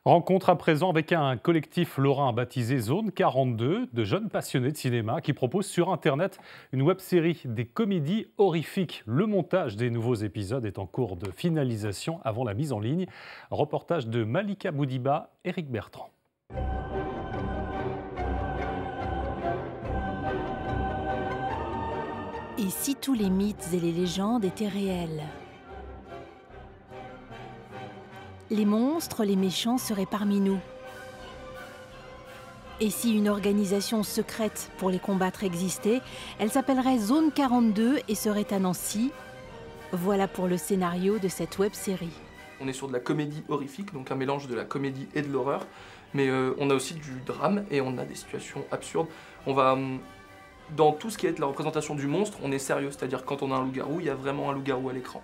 Rencontre à présent avec un collectif lorrain baptisé Zone 42, de jeunes passionnés de cinéma qui proposent sur Internet une web-série des comédies horrifiques. Le montage des nouveaux épisodes est en cours de finalisation avant la mise en ligne. Reportage de Malika Boudiba, Éric Bertrand. Et si tous les mythes et les légendes étaient réels? Les monstres, les méchants seraient parmi nous. Et si une organisation secrète pour les combattre existait, elle s'appellerait Zone 42 et serait à Nancy. Voilà pour le scénario de cette web-série. On est sur de la comédie horrifique, donc un mélange de la comédie et de l'horreur, mais on a aussi du drame et on a des situations absurdes. On va, dans tout ce qui est la représentation du monstre, on est sérieux, c'est-à-dire quand on a un loup-garou, il y a vraiment un loup-garou à l'écran.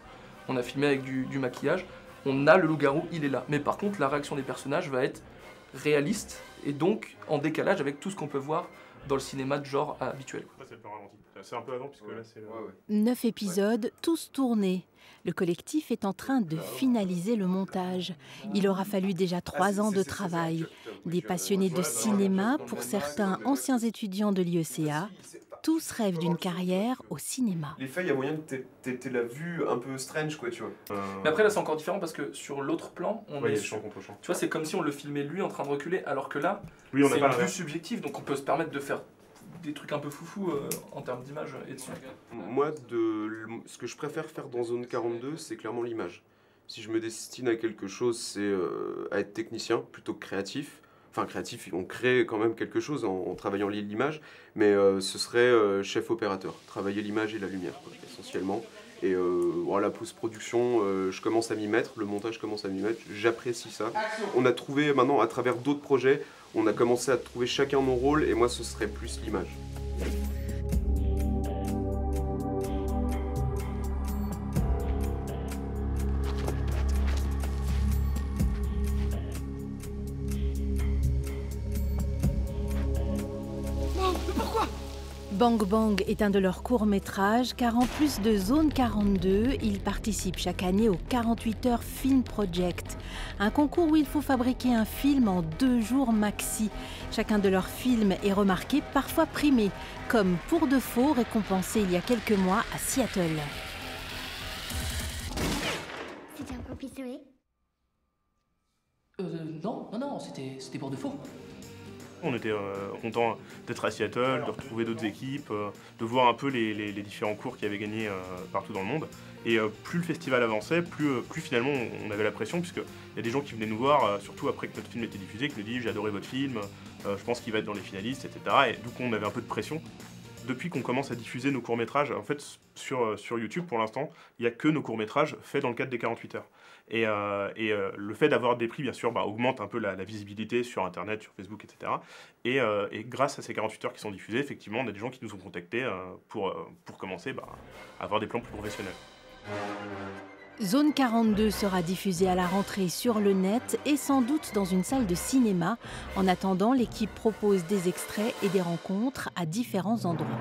On a filmé avec du maquillage. On a le loup-garou, il est là. Mais par contre, la réaction des personnages va être réaliste et donc en décalage avec tout ce qu'on peut voir dans le cinéma de genre habituel. C'est un peu avant, puisque là, c'est... 9 épisodes, tous tournés. Le collectif est en train de finaliser le montage. Il aura fallu déjà 3 ans de travail. Des passionnés de cinéma, pour certains anciens étudiants de l'IECA, tous rêvent d'une carrière au cinéma. Les faits, il y a moyen que t'aies la vue un peu strange, quoi, tu vois. Mais après, là, c'est encore différent parce que sur l'autre plan, on est champ contre champ. Tu vois, c'est comme si on le filmait lui en train de reculer, alors que là, Oui, on n'a c'est pas plus subjectif, donc on peut se permettre de faire des trucs un peu foufou en termes d'image et de son. Moi, ce que je préfère faire dans Zone 42, c'est clairement l'image. Si je me destine à quelque chose, c'est à être technicien plutôt que créatif. Enfin, créatif, on crée quand même quelque chose en travaillant l'image, mais ce serait chef opérateur, travailler l'image et la lumière, quoi, essentiellement. Et voilà, la post-production, je commence à m'y mettre, le montage commence à m'y mettre, j'apprécie ça. On a trouvé maintenant, à travers d'autres projets, on a commencé à trouver chacun nos rôles, et moi ce serait plus l'image. Bang Bang est un de leurs courts-métrages, car en plus de Zone 42, ils participent chaque année au 48 heures Film Project, un concours où il faut fabriquer un film en 2 jours maxi. Chacun de leurs films est remarqué, parfois primé, comme Pour de faux, récompensé il y a quelques mois à Seattle. C'était un coup pistolet? Non, c'était pour de faux. On était contents d'être à Seattle, de retrouver d'autres équipes, de voir un peu les différents cours qu'il y avait gagnés partout dans le monde. Et plus le festival avançait, plus finalement on avait la pression, puisqu'il y a des gens qui venaient nous voir, surtout après que notre film était diffusé, qui nous disent « j'ai adoré votre film, je pense qu'il va être dans les finalistes, etc. » Et du coup on avait un peu de pression. Depuis qu'on commence à diffuser nos courts-métrages, en fait, sur YouTube, pour l'instant, il n'y a que nos courts-métrages faits dans le cadre des 48 heures. Et le fait d'avoir des prix, bien sûr, augmente un peu la visibilité sur Internet, sur Facebook, etc. Et grâce à ces 48 heures qui sont diffusées, effectivement, on a des gens qui nous ont contactés pour commencer à avoir des plans plus professionnels. Zone 42 sera diffusée à la rentrée sur le net et sans doute dans une salle de cinéma. En attendant, l'équipe propose des extraits et des rencontres à différents endroits.